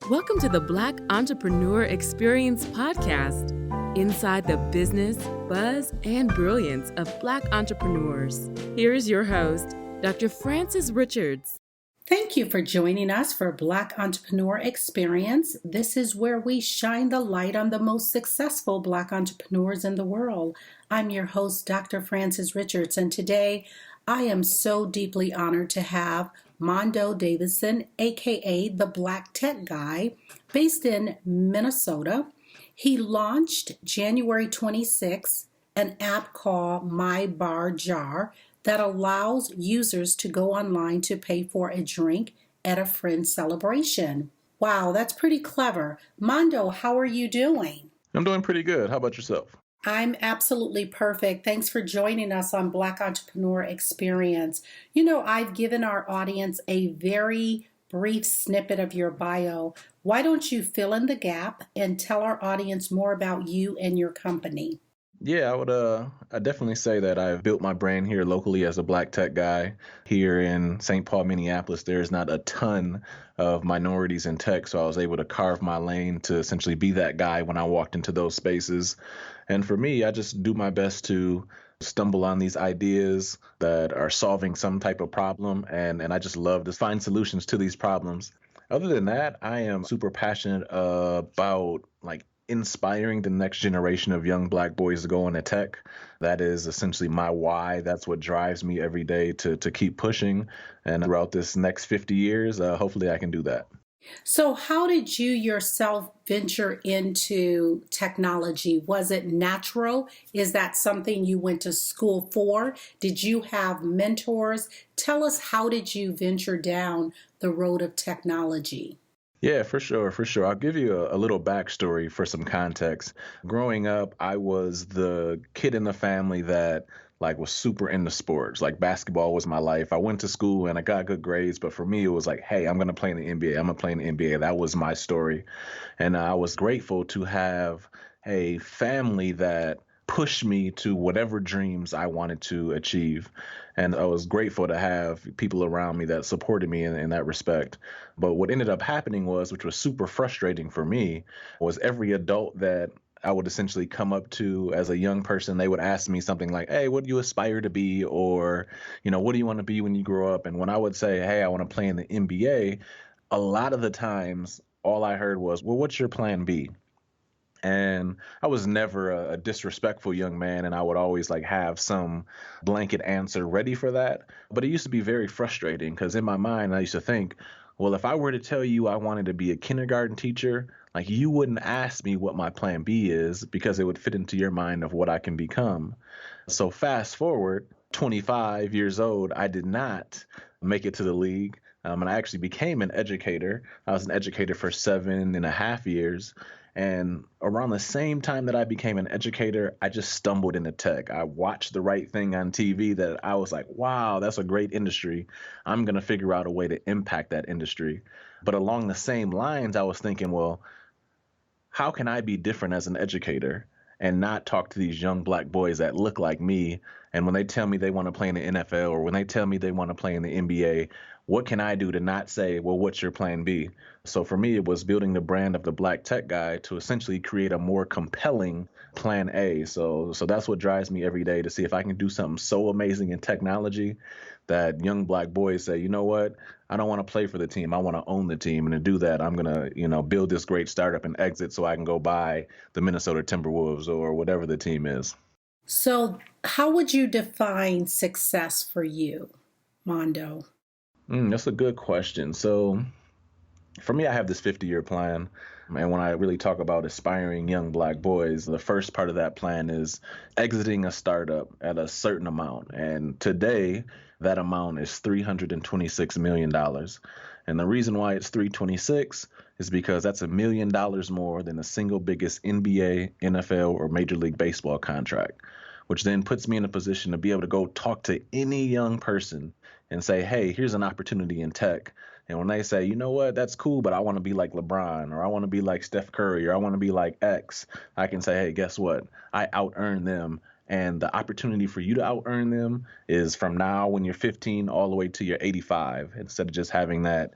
Welcome to the Black Entrepreneur Experience podcast, inside the business, buzz, and brilliance of Black entrepreneurs. Here is your host, Dr. Frances Richards. Thank you for joining us for Black Entrepreneur Experience. This is where we shine the light on the most successful Black entrepreneurs in the world. I'm your host, Dr. Frances Richards, and today I am so deeply honored to have Mondo Davidson, aka the Black Tech Guy, based in Minnesota. He launched January 26 an app called MyBarJar that allows users to go online to pay for a drink at a friend's celebration. Wow, that's pretty clever. Mondo, how are you doing? I'm doing pretty good. How about yourself? I'm absolutely perfect. Thanks for joining us on Black Entrepreneur Experience. You know, I've given our audience a very brief snippet of your bio. Why don't you fill in the gap and tell our audience more about you and your company? Yeah, I definitely say that I've built my brand here locally as a Black tech guy. Here in St. Paul, Minneapolis, there's not a ton of minorities in tech, so I was able to carve my lane to essentially be that guy when I walked into those spaces. And for me, I just do my best to stumble on these ideas that are solving some type of problem, and I just love to find solutions to these problems. Other than that, I am super passionate about inspiring the next generation of young Black boys to go into tech. That is essentially my why. That's what drives me every day to keep pushing. And throughout this next 50 years, hopefully I can do that. So how did you yourself venture into technology? Was it natural? Is that something you went to school for? Did you have mentors? Tell us, how did you venture down the road of technology? Yeah, for sure. I'll give you a little backstory for some context. Growing up, I was the kid in the family that was super into sports. Like basketball was my life. I went to school and I got good grades, but for me, it was like, hey, I'm going to play in the NBA. I'm going to play in the NBA. That was my story. And I was grateful to have a family that pushed me to whatever dreams I wanted to achieve. And I was grateful to have people around me that supported me in that respect. But what ended up happening was, which was super frustrating for me, was every adult that I would essentially come up to as a young person, they would ask me something like, hey, what do you aspire to be? Or, what do you want to be when you grow up? And when I would say, hey, I want to play in the NBA, a lot of the times, all I heard was, well, what's your plan B? And I was never a disrespectful young man, and I would always have some blanket answer ready for that. But it used to be very frustrating because in my mind, I used to think, well, if I were to tell you I wanted to be a kindergarten teacher, you wouldn't ask me what my plan B is because it would fit into your mind of what I can become. So fast forward, 25 years old, I did not make it to the league. And I actually became an educator. I was an educator for 7.5 years. And around the same time that I became an educator, I just stumbled into tech. I watched the right thing on TV that I was like, wow, that's a great industry. I'm going to figure out a way to impact that industry. But along the same lines, I was thinking, well, how can I be different as an educator and not talk to these young Black boys that look like me? And when they tell me they want to play in the NFL or when they tell me they want to play in the NBA, what can I do to not say, well, what's your plan B? So for me, it was building the brand of the Black tech guy to essentially create a more compelling plan A. So that's what drives me every day, to see if I can do something so amazing in technology that young Black boys say, you know what, I don't want to play for the team. I want to own the team. And to do that, I'm going to, build this great startup and exit so I can go buy the Minnesota Timberwolves or whatever the team is. So how would you define success for you, Mondo? That's a good question. So for me, I have this 50-year plan. And when I really talk about aspiring young Black boys, the first part of that plan is exiting a startup at a certain amount. And today, that amount is $326 million. And the reason why it's 326 is because that's $1 million more than the single biggest NBA, NFL, or Major League Baseball contract, which then puts me in a position to be able to go talk to any young person and say, hey, here's an opportunity in tech. And when they say, you know what, that's cool, but I want to be like LeBron, or I want to be like Steph Curry, or I want to be like X, I can say, hey, guess what? I out-earned them. And the opportunity for you to out-earn them is from now when you're 15 all the way to you're 85, instead of just having that,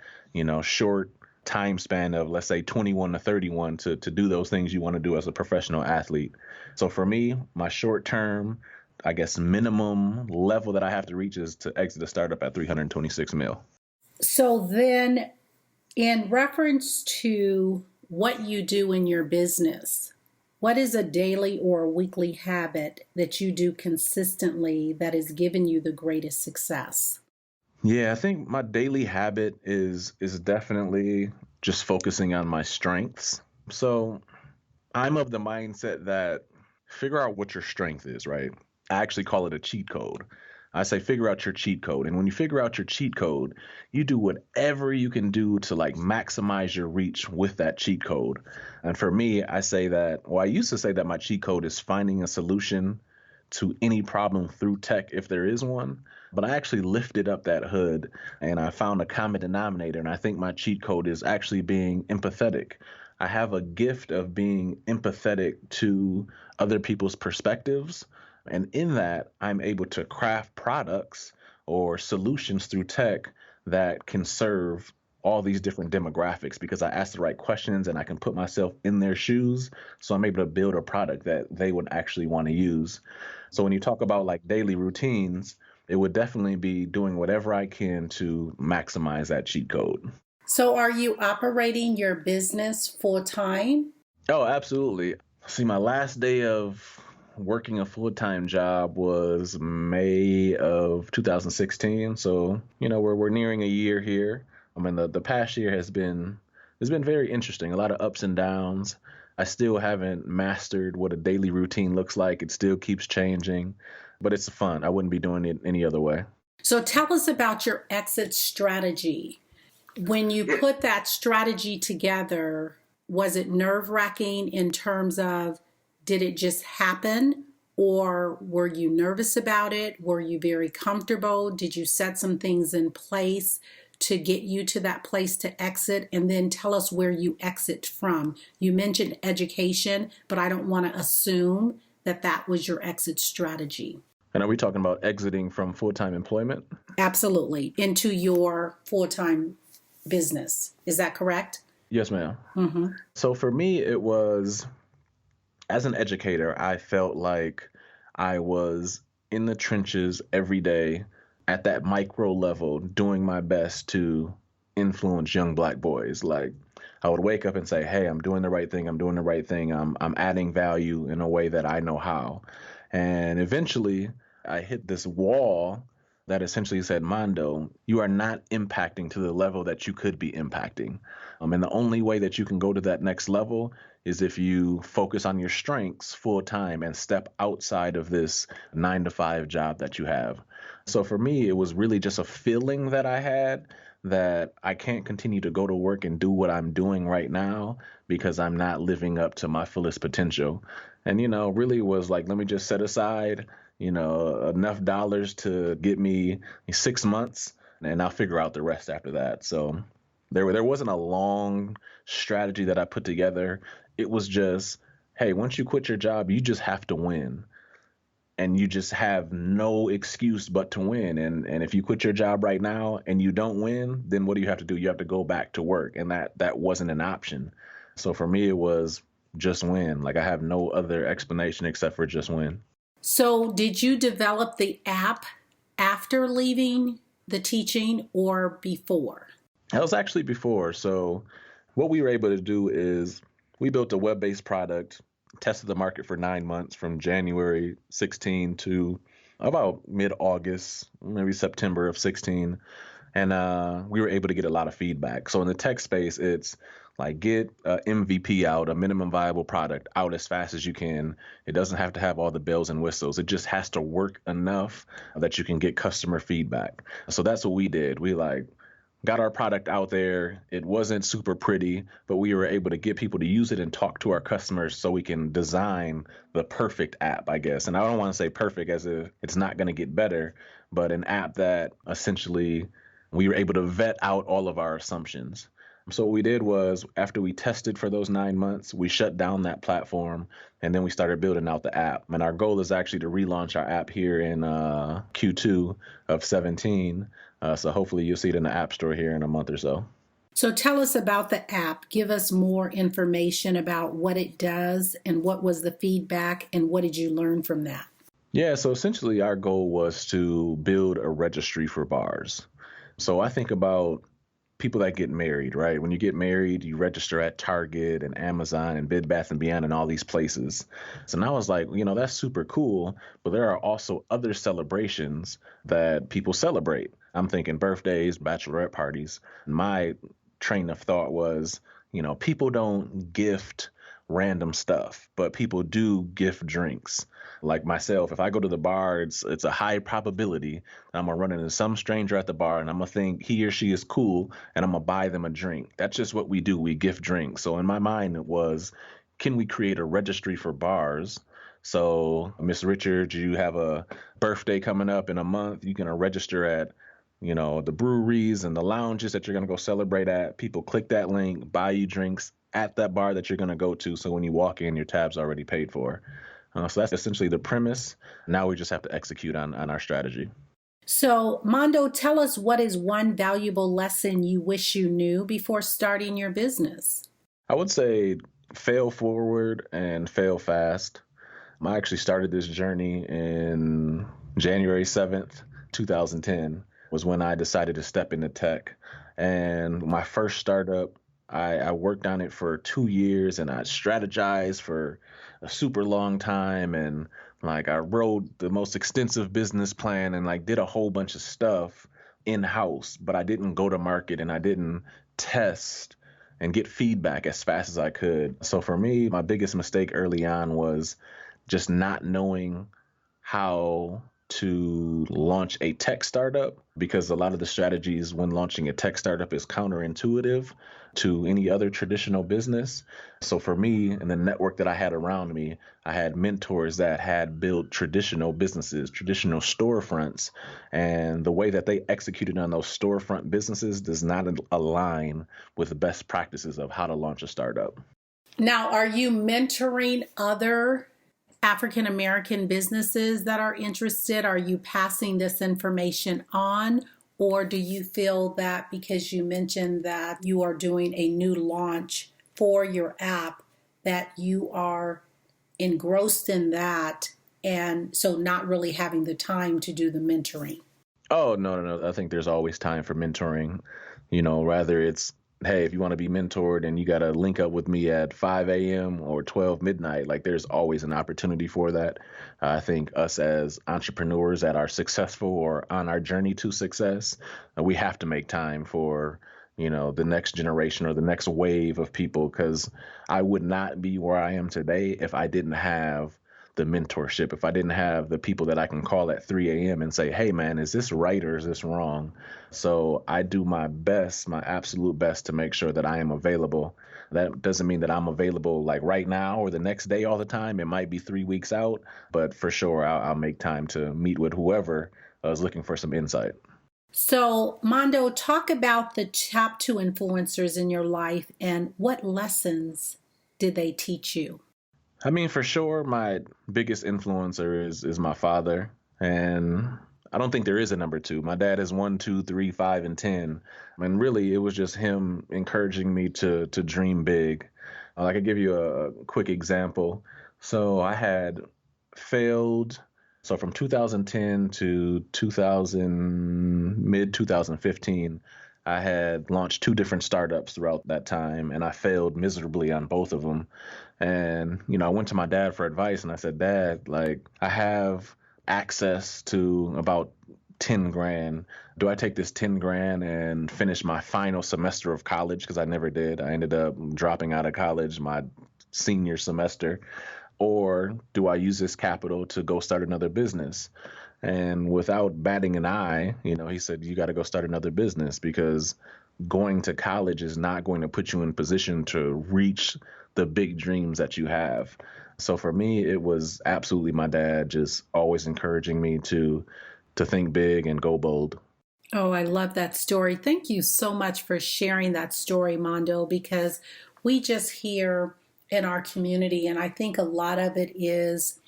short time span of, let's say, 21 to 31 to do those things you want to do as a professional athlete. So for me, my short term, I guess, minimum level that I have to reach is to exit a startup at 326 mil. So then, in reference to what you do in your business, what is a daily or a weekly habit that you do consistently that has given you the greatest success? Yeah, I think my daily habit is definitely just focusing on my strengths. So I'm of the mindset that figure out what your strength is, right? I actually call it a cheat code. I say figure out your cheat code. And when you figure out your cheat code, you do whatever you can do to like maximize your reach with that cheat code. And for me, I say that, well, I used to say that my cheat code is finding a solution to any problem through tech if there is one. But I actually lifted up that hood and I found a common denominator. And I think my cheat code is actually being empathetic. I have a gift of being empathetic to other people's perspectives. And in that, I'm able to craft products or solutions through tech that can serve all these different demographics because I ask the right questions and I can put myself in their shoes. So I'm able to build a product that they would actually want to use. So when you talk about like daily routines, it would definitely be doing whatever I can to maximize that cheat code. So, are you operating your business full time? Oh, absolutely. See, my last day of working a full-time job was May of 2016. So, we're nearing a year here. I mean, the past year has been very interesting. A lot of ups and downs. I still haven't mastered what a daily routine looks like. It still keeps changing, but it's fun. I wouldn't be doing it any other way. So, tell us about your exit strategy. When you put that strategy together, was it nerve-wracking in terms of did it just happen? Or were you nervous about it? Were you very comfortable? Did you set some things in place to get you to that place to exit? And then tell us where you exit from. You mentioned education, but I don't want to assume that that was your exit strategy. And are we talking about exiting from full-time employment? Absolutely. Into your full-time business. Is that correct? Yes, ma'am. Mm-hmm. So for me, it was, as an educator, I felt like I was in the trenches every day at that micro level, doing my best to influence young Black boys. Like I would wake up and say, hey, I'm doing the right thing. I'm doing the right thing. I'm adding value in a way that I know how. And eventually I hit this wall that essentially said, Mondo, you are not impacting to the level that you could be impacting. And the only way that you can go to that next level is if you focus on your strengths full time and step outside of this 9 to 5 job that you have. So for me, it was really just a feeling that I had that I can't continue to go to work and do what I'm doing right now because I'm not living up to my fullest potential. And, really was like, let me just set aside, enough dollars to get me 6 months and I'll figure out the rest after that. So there wasn't a long strategy that I put together. It was just, hey, once you quit your job, you just have to win. And you just have no excuse but to win. And if you quit your job right now and you don't win, then what do you have to do? You have to go back to work. And that wasn't an option. So for me, it was just win. Like I have no other explanation except for just win. So did you develop the app after leaving the teaching or before? That was actually before. So what we were able to do is we built a web-based product, tested the market for 9 months from January 16 to about mid-August, maybe September of 16. And we were able to get a lot of feedback. So in the tech space, it's like get MVP out, a minimum viable product out as fast as you can. It doesn't have to have all the bells and whistles. It just has to work enough that you can get customer feedback. So that's what we did. We got our product out there. It wasn't super pretty, but we were able to get people to use it and talk to our customers so we can design the perfect app, I guess. And I don't want to say perfect as if it's not going to get better, but an app that essentially we were able to vet out all of our assumptions. So what we did was after we tested for those 9 months, we shut down that platform and then we started building out the app. And our goal is actually to relaunch our app here in Q2 of 17. So hopefully you'll see it in the App Store here in a month or so. So tell us about the app. Give us more information about what it does and what was the feedback and what did you learn from that? Yeah, so essentially our goal was to build a registry for bars. So I think about people that get married, right? When you get married, you register at Target and Amazon and Bed Bath and Beyond and all these places. So now I was like, that's super cool, but there are also other celebrations that people celebrate. I'm thinking birthdays, bachelorette parties. My train of thought was, people don't gift random stuff, but people do gift drinks. Like myself, if I go to the bar, it's a high probability that I'm gonna run into some stranger at the bar and I'm gonna think he or she is cool and I'm gonna buy them a drink. That's just what we do. We gift drinks. So in my mind, it was, can we create a registry for bars? So, Miss Richards, you have a birthday coming up in a month. You can register at, the breweries and the lounges that you're going to go celebrate at. People click that link, buy you drinks at that bar that you're going to go to. So when you walk in, your tab's already paid for. So that's essentially the premise. Now we just have to execute on our strategy. So, Mondo, tell us what is one valuable lesson you wish you knew before starting your business? I would say fail forward and fail fast. I actually started this journey in January 7th, 2010 was when I decided to step into tech. And my first startup, I worked on it for 2 years and I strategized for a super long time. And like I wrote the most extensive business plan and like did a whole bunch of stuff in-house, but I didn't go to market and I didn't test and get feedback as fast as I could. So for me, my biggest mistake early on was just not knowing how to launch a tech startup, because a lot of the strategies when launching a tech startup is counterintuitive to any other traditional business. So for me and the network that I had around me, I had mentors that had built traditional businesses, traditional storefronts, and the way that they executed on those storefront businesses does not align with the best practices of how to launch a startup. Now, are you mentoring other African American businesses that are interested? Are you passing this information on? Or do you feel that because you mentioned that you are doing a new launch for your app, that you are engrossed in that and so not really having the time to do the mentoring? Oh, no. I think there's always time for mentoring. Rather it's, hey, if you want to be mentored and you got to link up with me at 5 a.m. or 12 midnight, like there's always an opportunity for that. I think us as entrepreneurs that are successful or on our journey to success, we have to make time for, the next generation or the next wave of people, because I would not be where I am today if I didn't have the mentorship, if I didn't have the people that I can call at 3 a.m. and say, hey, man, is this right or is this wrong? So I do my best, my absolute best to make sure that I am available. That doesn't mean that I'm available like right now or the next day all the time. It might be 3 weeks out, but for sure, I'll make time to meet with whoever is looking for some insight. So, Mondo, talk about the top two influencers in your life and what lessons did they teach you? I mean, for sure, my biggest influencer is my father, and I don't think there is a number two. My dad is 1, 2, 3, 5, and 10, and really, it was just him encouraging me to dream big. I could give you a quick example. So I had failed. So from 2010 to mid 2015, I had launched 2 different startups throughout that time, and I failed miserably on both of them. And, I went to my dad for advice and I said, Dad, like, I have access to about 10 grand. Do I take this 10 grand and finish my final semester of college? Because I never did. I ended up dropping out of college my senior semester. Or do I use this capital to go start another business? And without batting an eye, he said, you got to go start another business, because going to college is not going to put you in position to reach the big dreams that you have. So for me, it was absolutely my dad just always encouraging me to think big and go bold. Oh, I love that story. Thank you so much for sharing that story, Mondo, because we just hear in our community, and I think a lot of it is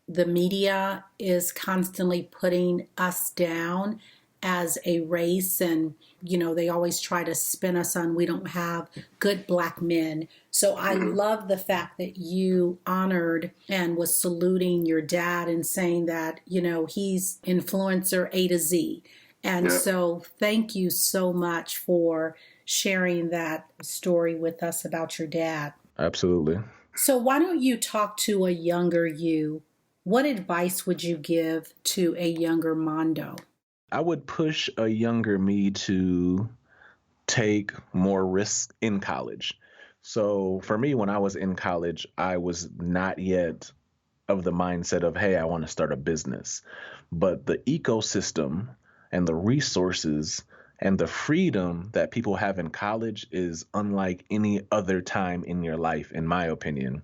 the media is constantly putting us down. as a race, and they always try to spin us on we don't have good Black men. So I love the fact that you honored and was saluting your dad and saying that he's influencer A to Z. And so thank you so much for sharing that story with us about your dad. Absolutely. So why don't you talk to a younger you? What advice would you give to a younger Mondo? I would push a younger me to take more risks in college. So for me, when I was in college, I was not yet of the mindset of, hey, I want to start a business. But the ecosystem and the resources and the freedom that people have in college is unlike any other time in your life, in my opinion.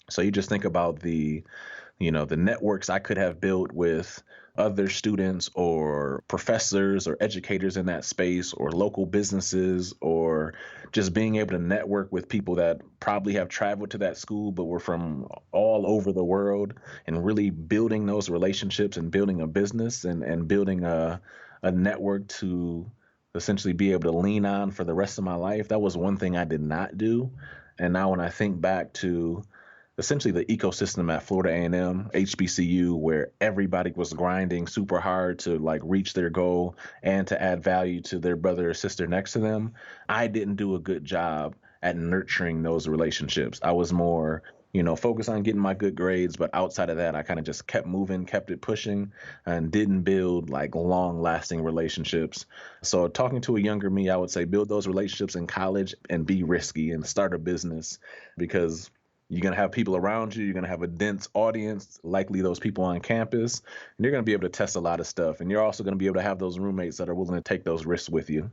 So you just think about the networks I could have built with other students or professors or educators in that space, or local businesses, or just being able to network with people that probably have traveled to that school but were from all over the world, and really building those relationships and building a business and building a network to essentially be able to lean on for the rest of my life. That was one thing I did not do. And now when I think back to essentially the ecosystem at Florida A&M, HBCU, where everybody was grinding super hard to like reach their goal and to add value to their brother or sister next to them, I didn't do a good job at nurturing those relationships. I was more, focused on getting my good grades, but outside of that, I kind of just kept moving, kept it pushing, and didn't build like long lasting relationships. So talking to a younger me, I would say build those relationships in college and be risky and start a business, because you're going to have people around you. You're going to have a dense audience, likely those people on campus, and you're going to be able to test a lot of stuff. And you're also going to be able to have those roommates that are willing to take those risks with you.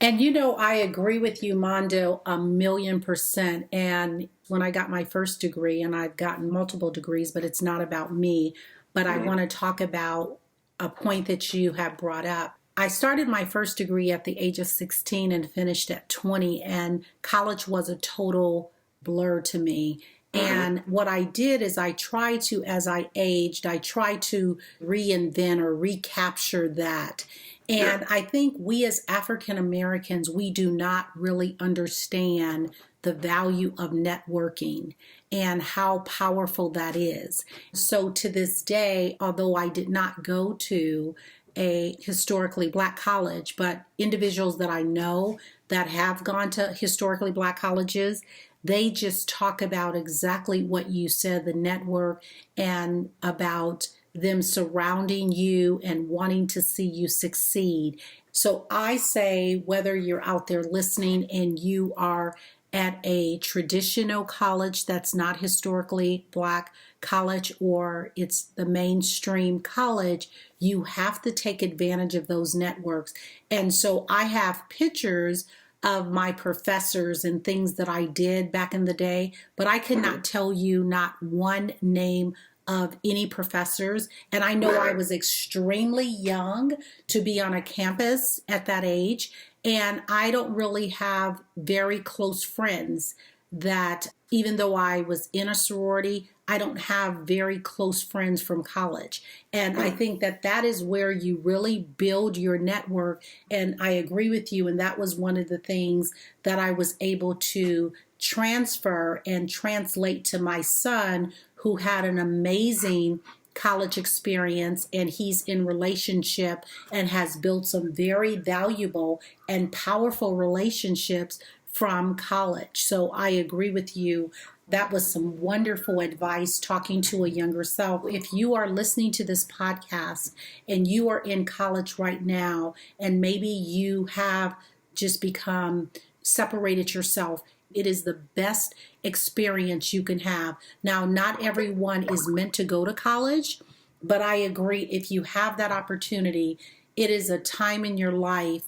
And I agree with you, Mondo, 1,000,000%. And when I got my first degree, and I've gotten multiple degrees, but it's not about me, but I want to talk about a point that you have brought up. I started my first degree at the age of 16 and finished at 20, and college was a total blur to me. And what I did is I tried to, as I aged, I tried to reinvent or recapture that. And I think we as African Americans, we do not really understand the value of networking and how powerful that is. So to this day, although I did not go to a historically Black college, but individuals that I know that have gone to historically Black colleges, they just talk about exactly what you said, the network, and about them surrounding you and wanting to see you succeed. So I say, whether you're out there listening and you are at a traditional college that's not historically Black college, or it's the mainstream college, you have to take advantage of those networks. And so I have pictures of my professors and things that I did back in the day, but I could not tell you not one name of any professors. And I know I was extremely young to be on a campus at that age. And I don't really have very close friends that, even though I was in a sorority, I don't have very close friends from college. And I think that that is where you really build your network. And I agree with you. And that was one of the things that I was able to transfer and translate to my son, who had an amazing college experience, and he's in relationship and has built some very valuable and powerful relationships from college. So I agree with you. That was some wonderful advice, talking to a younger self. If you are listening to this podcast and you are in college right now, and maybe you have just become separated yourself, it is the best experience you can have. Now, not everyone is meant to go to college, but I agree, if you have that opportunity, it is a time in your life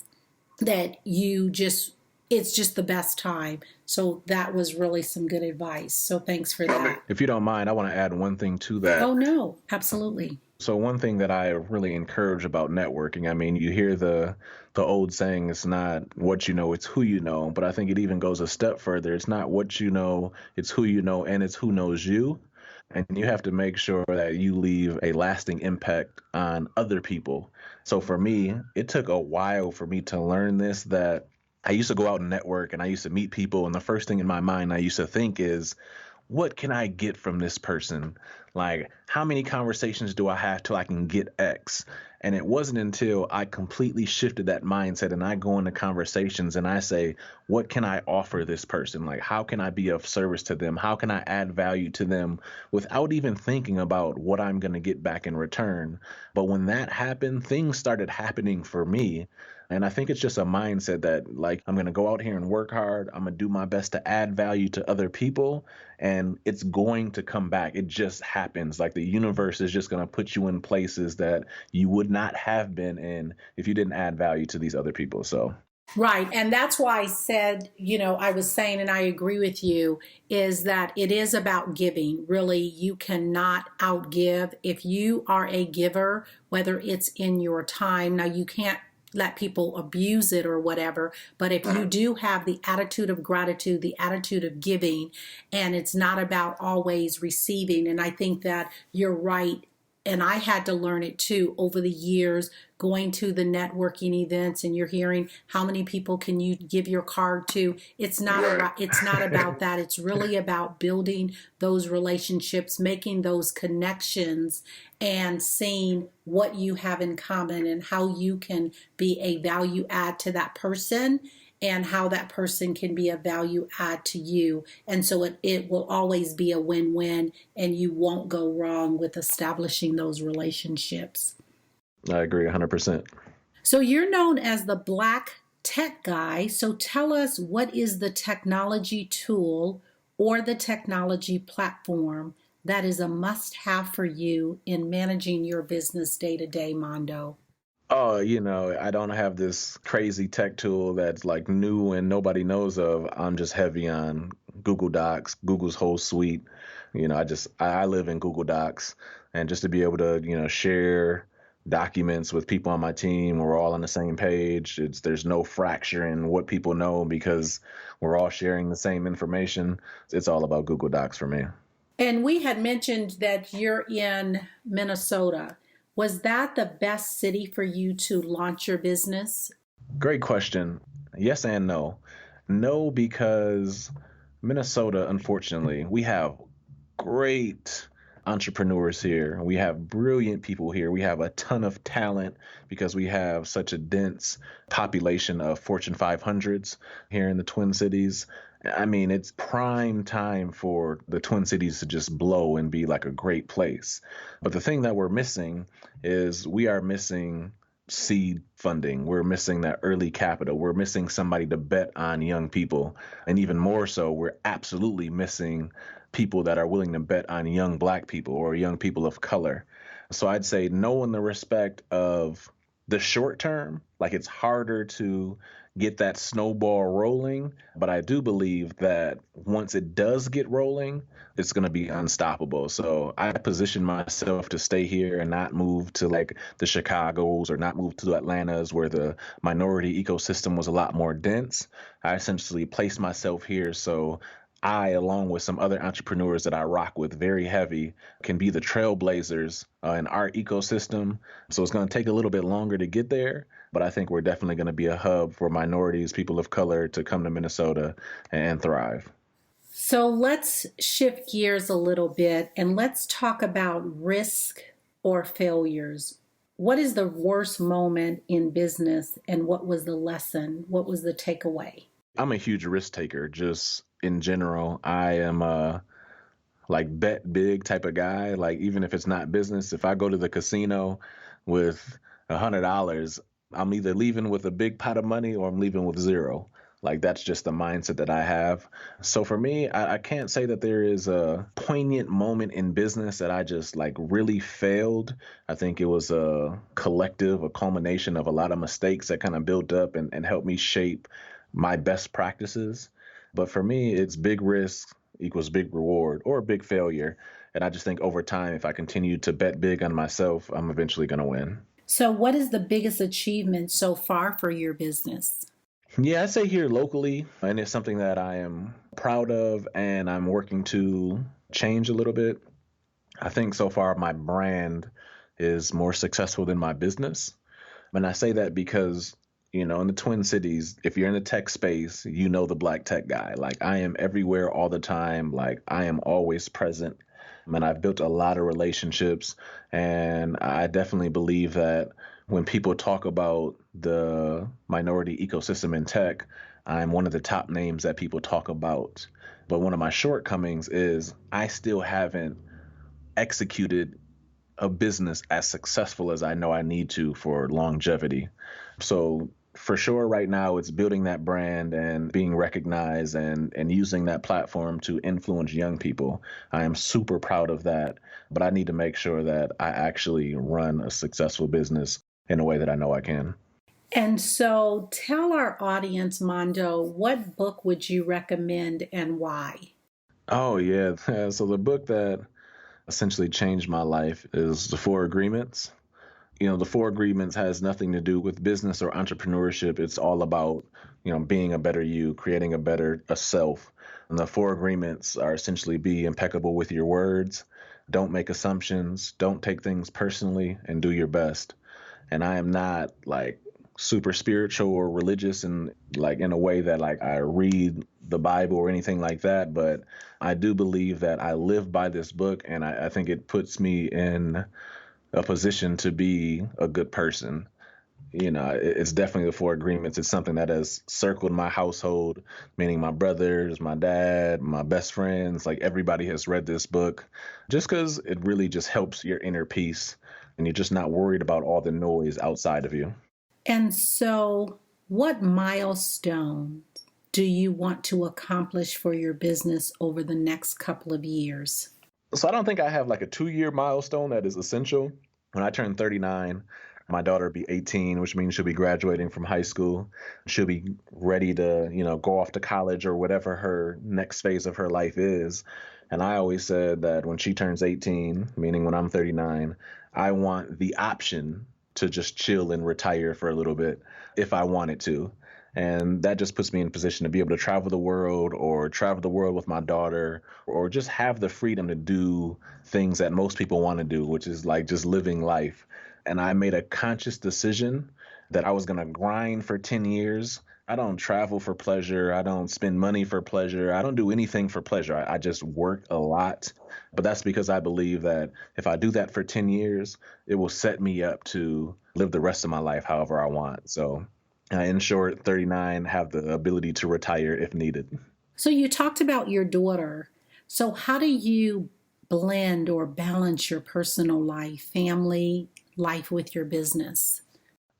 that it's just the best time. So that was really some good advice. So thanks for that. If you don't mind, I want to add one thing to that. Oh, no, absolutely. So one thing that I really encourage about networking, I mean, you hear the old saying, it's not what you know, it's who you know. But I think it even goes a step further. It's not what you know, it's who you know, and it's who knows you. and you have to make sure that you leave a lasting impact on other people. So for me, it took a while for me to learn this, that I used to go out and network and I used to meet people. And the first thing in my mind I used to think is, what can I get from this person? Like, how many conversations do I have till I can get X? And it wasn't until I completely shifted that mindset and I go into conversations and I say, what can I offer this person? Like, how can I be of service to them? How can I add value to them without even thinking about what I'm going to get back in return? But when that happened, things started happening for me. And I think it's just a mindset that, like, I'm going to go out here and work hard. I'm going to do my best to add value to other people, and it's going to come back. It just happens. Like, the universe is just going to put you in places that you would not have been in if you didn't add value to these other people. So. Right. And that's why I said, I was saying, and I agree with you, is that it is about giving. Really, you cannot outgive. If you are a giver, whether it's in your time, now you can't let people abuse it or whatever, but if you do have the attitude of gratitude, the attitude of giving, and it's not about always receiving, and I think that you're right. And I had to learn it too over the years, going to the networking events, and you're hearing how many people can you give your card to. It's not about that. It's really about building those relationships, making those connections, and seeing what you have in common and how you can be a value add to that person, and how that person can be a value add to you. And so it will always be a win-win, and you won't go wrong with establishing those relationships. I agree 100%. So you're known as the Black Tech Guy. So tell us, what is the technology tool or the technology platform that is a must-have for you in managing your business day-to-day, Mondo? Oh, I don't have this crazy tech tool that's like new and nobody knows of. I'm just heavy on Google Docs, Google's whole suite. I live in Google Docs, and just to be able to, share documents with people on my team, we're all on the same page. There's no fracture in what people know because we're all sharing the same information. It's all about Google Docs for me. And we had mentioned that you're in Minnesota. Was that the best city for you to launch your business? Great question. Yes and no. No, because Minnesota, unfortunately, we have great entrepreneurs here. We have brilliant people here. We have a ton of talent because we have such a dense population of Fortune 500s here in the Twin Cities. I mean, it's prime time for the Twin Cities to just blow and be like a great place. But the thing that we're missing is we are missing seed funding. We're missing that early capital. We're missing somebody to bet on young people. And even more so, we're absolutely missing people that are willing to bet on young Black people or young people of color. So I'd say no in the respect of the short term. Like, it's harder to get that snowball rolling. But I do believe that once it does get rolling, it's going to be unstoppable. So I position myself to stay here and not move to like the Chicagos or not move to Atlantas where the minority ecosystem was a lot more dense. I essentially placed myself here so I, along with some other entrepreneurs that I rock with very heavy, can be the trailblazers in our ecosystem. So it's going to take a little bit longer to get there, but I think we're definitely going to be a hub for minorities, people of color to come to Minnesota and thrive. So let's shift gears a little bit and let's talk about risk or failures. What is the worst moment in business, and what was the lesson? What was the takeaway? I'm a huge risk taker, just in general. I am a bet big type of guy. Like, even if it's not business, if I go to the casino with $100, I'm either leaving with a big pot of money or I'm leaving with zero. Like, that's just the mindset that I have. So for me, I can't say that there is a poignant moment in business that I just like really failed. I think it was a culmination of a lot of mistakes that kind of built up and helped me shape my best practices. But for me, it's big risk equals big reward or big failure. And I just think over time, if I continue to bet big on myself, I'm eventually going to win. So what is the biggest achievement so far for your business? Yeah, I say here locally, and it's something that I am proud of and I'm working to change a little bit. I think so far my brand is more successful than my business. And I say that because, in the Twin Cities, if you're in the tech space, the black tech guy. Like I am everywhere all the time. Like I am always present. And I've built a lot of relationships. And I definitely believe that when people talk about the minority ecosystem in tech, I'm one of the top names that people talk about. But one of my shortcomings is I still haven't executed a business as successful as I know I need to for longevity. So for sure right now it's building that brand and being recognized and using that platform to influence young people. I am super proud of that, but I need to make sure that I actually run a successful business in a way that I know I can. And so tell our audience, Mondo, what book would you recommend and why? Oh yeah. So the book that essentially changed my life is The Four Agreements. The Four Agreements has nothing to do with business or entrepreneurship. It's all about, being a better you, creating a self. And the Four Agreements are essentially be impeccable with your words, don't make assumptions, don't take things personally, and do your best. And I am not like super spiritual or religious and like in a way that like I read the Bible or anything like that, but I do believe that I live by this book, and I think it puts me in a position to be a good person. It's definitely the Four Agreements. It's something that has circled my household, meaning my brothers, my dad, my best friends, like everybody has read this book just because it really just helps your inner peace and you're just not worried about all the noise outside of you. And so, what milestones do you want to accomplish for your business over the next couple of years? So I don't think I have like a 2-year milestone that is essential. When I turn 39, my daughter will be 18, which means she'll be graduating from high school. She'll be ready to, go off to college or whatever her next phase of her life is. And I always said that when she turns 18, meaning when I'm 39, I want the option to just chill and retire for a little bit if I wanted to. And that just puts me in a position to be able to travel the world or travel the world with my daughter or just have the freedom to do things that most people want to do, which is like just living life. And I made a conscious decision that I was going to grind for 10 years. I don't travel for pleasure. I don't spend money for pleasure. I don't do anything for pleasure. I just work a lot. But that's because I believe that if I do that for 10 years, it will set me up to live the rest of my life however I want. So in short, 39, have the ability to retire if needed. So, you talked about your daughter. So, how do you blend or balance your personal life, family life with your business?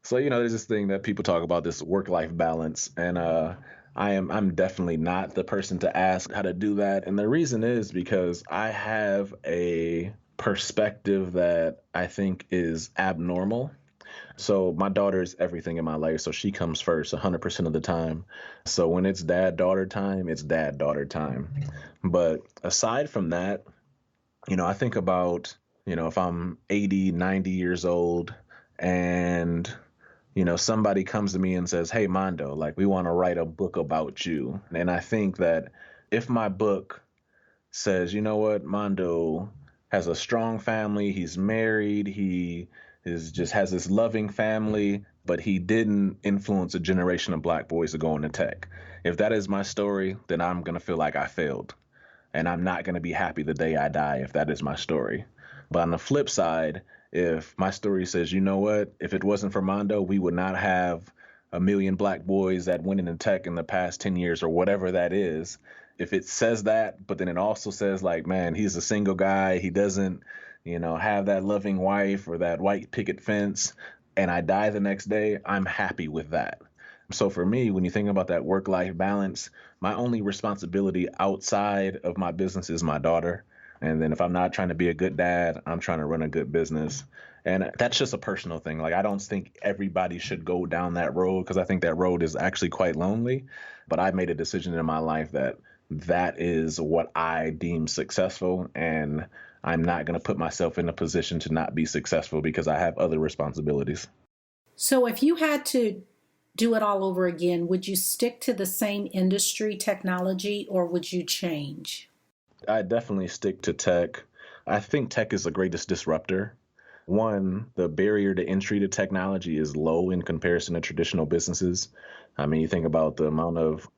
So, there's this thing that people talk about, this work-life balance, and I'm definitely not the person to ask how to do that. And the reason is because I have a perspective that I think is abnormal. So my daughter is everything in my life. So she comes first 100% of the time. So when it's dad-daughter time, it's dad-daughter time. But aside from that, I think about, if I'm 80, 90 years old and, somebody comes to me and says, hey, Mondo, like we want to write a book about you. And I think that if my book says, you know what, Mondo has a strong family, he's married, he is just has this loving family, but he didn't influence a generation of black boys to go into tech. If that is my story, then I'm going to feel like I failed. And I'm not going to be happy the day I die if that is my story. But on the flip side, if my story says, you know what, if it wasn't for Mondo, we would not have 1 million black boys that went into tech in the past 10 years or whatever that is. If it says that, but then it also says like, man, he's a single guy. He doesn't, have that loving wife or that white picket fence, and I die the next day, I'm happy with that. So for me, when you think about that work-life balance, my only responsibility outside of my business is my daughter. And then if I'm not trying to be a good dad, I'm trying to run a good business. And that's just a personal thing. Like, I don't think everybody should go down that road because I think that road is actually quite lonely. But I made a decision in my life that that is what I deem successful. And I'm not going to put myself in a position to not be successful because I have other responsibilities. So, if you had to do it all over again, would you stick to the same industry, technology, or would you change? I definitely stick to tech. I think tech is the greatest disruptor. One, the barrier to entry to technology is low in comparison to traditional businesses. I mean, you think about the amount of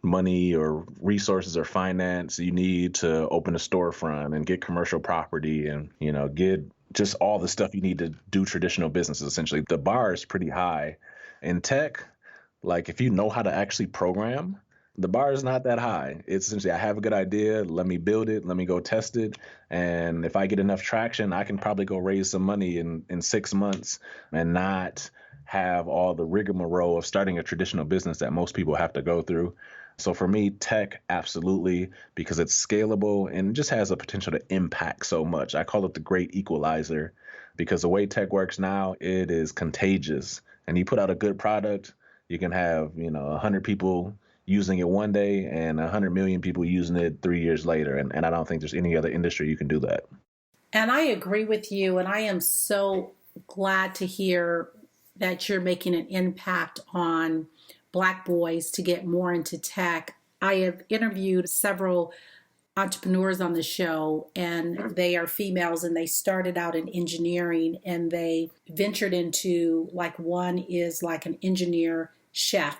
money or resources or finance you need to open a storefront and get commercial property and, get just all the stuff you need to do traditional businesses. Essentially, the bar is pretty high. In tech, like if you know how to actually program, the bar is not that high. It's essentially, I have a good idea, let me build it, let me go test it. And if I get enough traction, I can probably go raise some money in 6 months and not have all the rigmarole of starting a traditional business that most people have to go through. So for me, tech, absolutely, because it's scalable and just has a potential to impact so much. I call it the great equalizer because the way tech works now, it is contagious. And you put out a good product, you can have, 100 people using it one day and 100 million people using it 3 years later. And I don't think there's any other industry you can do that. And I agree with you. And I am so glad to hear that you're making an impact on Black boys to get more into tech. I have interviewed several entrepreneurs on the show, and they are females, and they started out in engineering and they ventured into, like, one is like an engineer chef.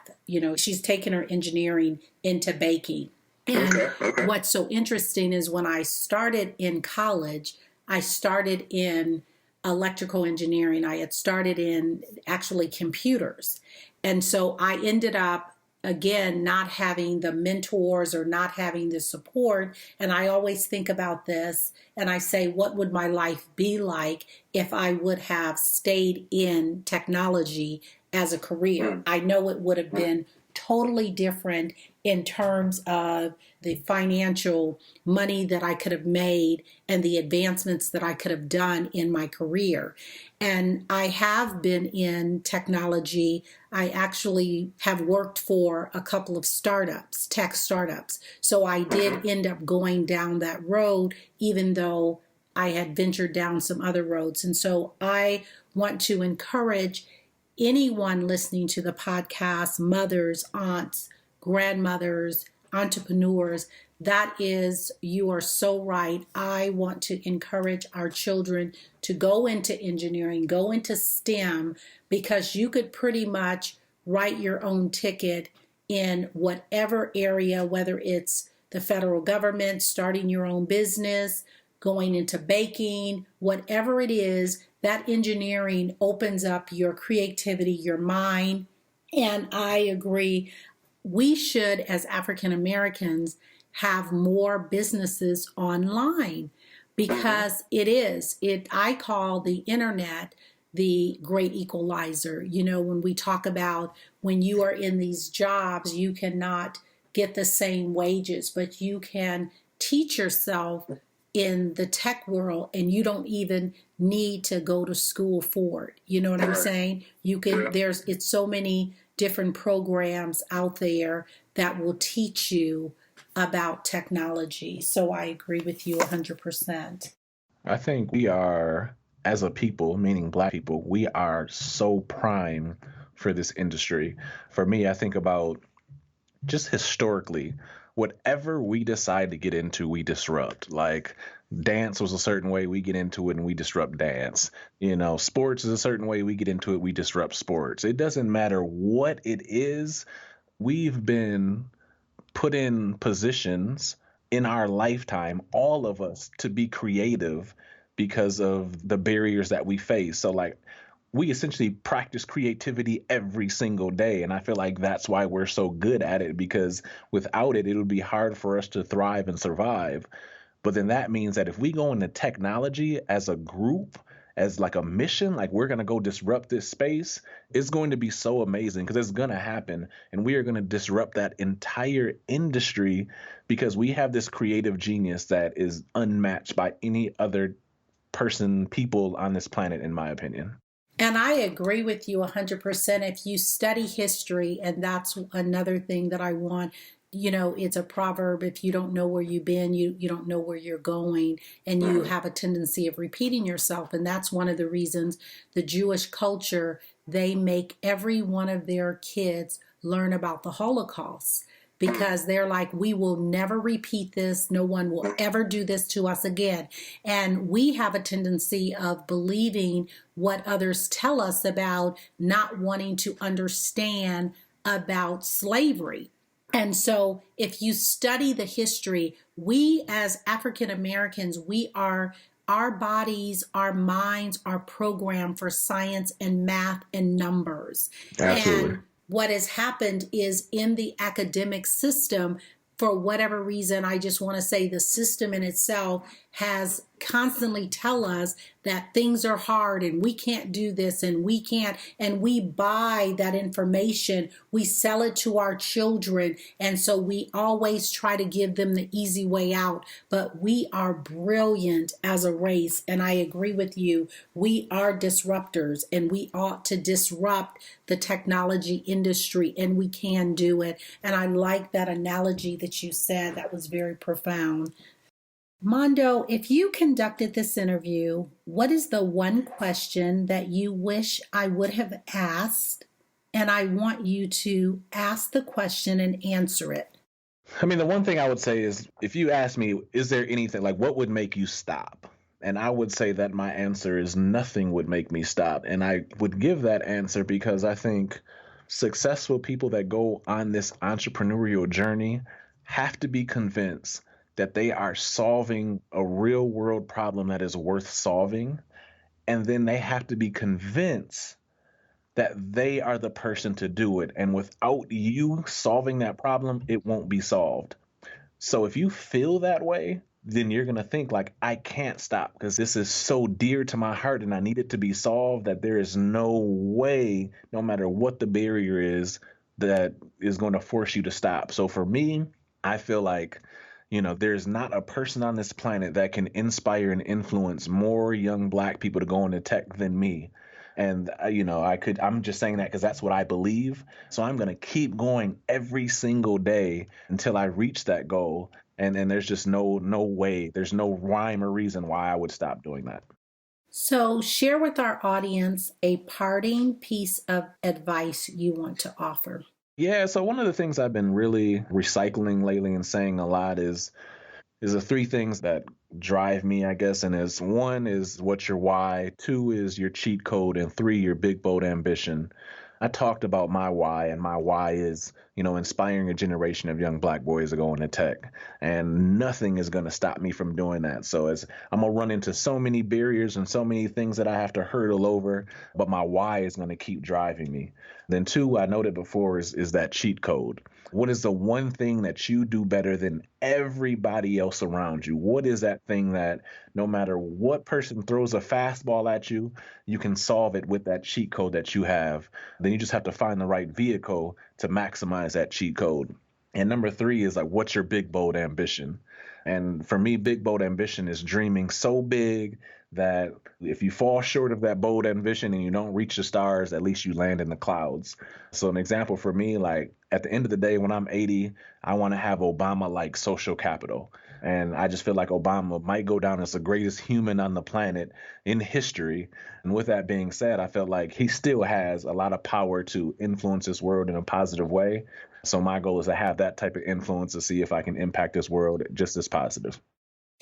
She's taken her engineering into baking. And what's so interesting is when I started in college, I started in electrical engineering. I had started in actually computers. And so I ended up, again, not having the mentors or not having the support. And I always think about this and I say, what would my life be like if I would have stayed in technology as a career? I know it would have been totally different in terms of the financial money that I could have made and the advancements that I could have done in my career. And I have been in technology. I actually have worked for a couple of startups, tech startups. So I did end up going down that road, even though I had ventured down some other roads. And so I want to encourage anyone listening to the podcast, mothers, aunts, grandmothers, entrepreneurs, you are so right. I want to encourage our children to go into engineering, go into STEM, because you could pretty much write your own ticket in whatever area, whether it's the federal government, starting your own business, going into baking, whatever it is. That engineering opens up your creativity, your mind. And I agree, we should, as African Americans, have more businesses online because I call the internet the great equalizer. When we talk about when you are in these jobs, you cannot get the same wages, but you can teach yourself in the tech world and you don't even need to go to school for it. You know what I'm saying? It's so many different programs out there that will teach you about technology. So I agree with you 100%. I think we are, as a people, meaning Black people, we are so prime for this industry. For me, I think about just historically, whatever we decide to get into, we disrupt. Like dance was a certain way, we get into it and we disrupt dance. Sports is a certain way, we get into it, we disrupt sports. It doesn't matter what it is. We've been put in positions in our lifetime, all of us, to be creative because of the barriers that we face. So like we essentially practice creativity every single day. And I feel like that's why we're so good at it, because without it, it would be hard for us to thrive and survive. But then that means that if we go into technology as a group, as like a mission, like we're going to go disrupt this space, it's going to be so amazing because it's going to happen. And we are going to disrupt that entire industry because we have this creative genius that is unmatched by any other people on this planet, in my opinion. And I agree with you 100%. If you study history, and that's another thing that I want, it's a proverb, if you don't know where you've been, you don't know where you're going, and you have a tendency of repeating yourself. And that's one of the reasons the Jewish culture, they make every one of their kids learn about the Holocaust, because they're like, we will never repeat this. No one will ever do this to us again. And we have a tendency of believing what others tell us about not wanting to understand about slavery. And so if you study the history, we as African Americans, our bodies, our minds are programmed for science and math and numbers. Absolutely. And what has happened is in the academic system, for whatever reason, I just want to say the system in itself has constantly tell us that things are hard and we can't do this and we can't, and we buy that information, we sell it to our children, and so we always try to give them the easy way out. But we are brilliant as a race, and I agree with you. We are disruptors, and we ought to disrupt the technology industry, and we can do it. And I like that analogy that you said. That was very profound. Mondo, if you conducted this interview, what is the one question that you wish I would have asked? And I want you to ask the question and answer it. I mean, the one thing I would say is, if you ask me, is there anything, like, what would make you stop? And I would say that my answer is nothing would make me stop. And I would give that answer because I think successful people that go on this entrepreneurial journey have to be convinced that they are solving a real world problem that is worth solving. And then they have to be convinced that they are the person to do it. And without you solving that problem, it won't be solved. So if you feel that way, then you're going to think like, I can't stop because this is so dear to my heart and I need it to be solved that there is no way, no matter what the barrier is, that is going to force you to stop. So for me, I feel like, there's not a person on this planet that can inspire and influence more young Black people to go into tech than me. And, I'm just saying that because that's what I believe. So I'm going to keep going every single day until I reach that goal. And there's just no way, there's no rhyme or reason why I would stop doing that. So share with our audience a parting piece of advice you want to offer. Yeah, so one of the things I've been really recycling lately and saying a lot is the three things that drive me, I guess. And is one is what's your why, two is your cheat code, and three, your big, bold ambition. I talked about my why, and my why is, inspiring a generation of young Black boys to go into tech. And nothing is going to stop me from doing that. So I'm going to run into so many barriers and so many things that I have to hurdle over, but my why is going to keep driving me. Then two, I noted before, is that cheat code. What is the one thing that you do better than everybody else around you? What is that thing that no matter what person throws a fastball at you, you can solve it with that cheat code that you have? Then you just have to find the right vehicle to maximize that cheat code. And number three is like, what's your big, bold ambition? And for me, big, bold ambition is dreaming so big that if you fall short of that bold ambition and you don't reach the stars, at least you land in the clouds. So an example for me, like at the end of the day, when I'm 80, I want to have Obama-like social capital. And I just feel like Obama might go down as the greatest human on the planet in history. And with that being said, I felt like he still has a lot of power to influence this world in a positive way. So my goal is to have that type of influence to see if I can impact this world just as positive.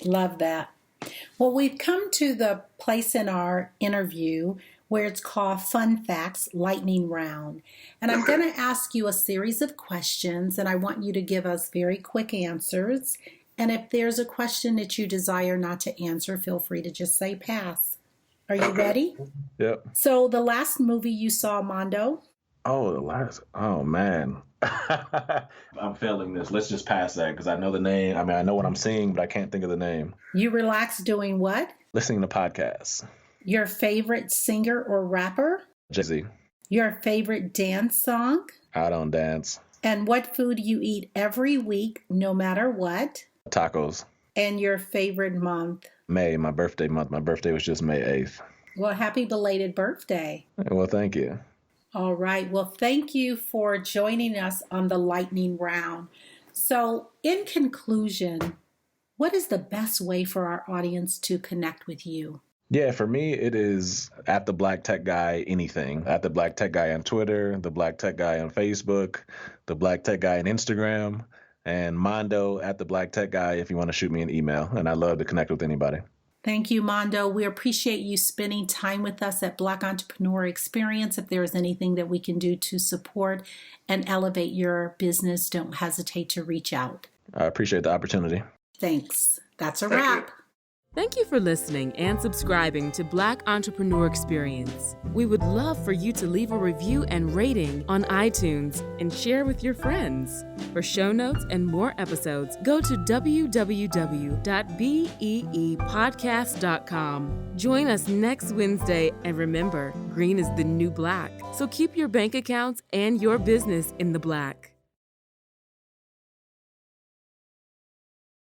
Love that. Well, we've come to the place in our interview where it's called Fun Facts Lightning Round. And I'm going to ask you a series of questions, and I want you to give us very quick answers. And if there's a question that you desire not to answer, feel free to just say pass. Are you ready? Yep. So the last movie you saw, Mondo? Oh, man. I'm failing this. Let's just pass that because I know the name. I mean, I know what I'm seeing, but I can't think of the name. You relax doing what? Listening to podcasts. Your favorite singer or rapper? Jay-Z. Your favorite dance song? I don't dance. And what food you eat every week, no matter what? Tacos. And your favorite month? May, my birthday month. My birthday was just May 8th. Well, happy belated birthday. Well, thank you. All right. Well, thank you for joining us on the lightning round. So, in conclusion, what is the best way for our audience to connect with you? Yeah, for me, it is at the Black Tech Guy anything. At the Black Tech Guy on Twitter, the Black Tech Guy on Facebook, the Black Tech Guy on Instagram, and Mondo at the Black Tech Guy if you want to shoot me an email. And I love to connect with anybody. Thank you, Mondo. We appreciate you spending time with us at Black Entrepreneur Experience. If there is anything that we can do to support and elevate your business, don't hesitate to reach out. I appreciate the opportunity. Thanks. That's a wrap. Thank you for listening and subscribing to Black Entrepreneur Experience. We would love for you to leave a review and rating on iTunes and share with your friends. For show notes and more episodes, go to www.beepodcast.com. Join us next Wednesday, and remember, green is the new black. So keep your bank accounts and your business in the black.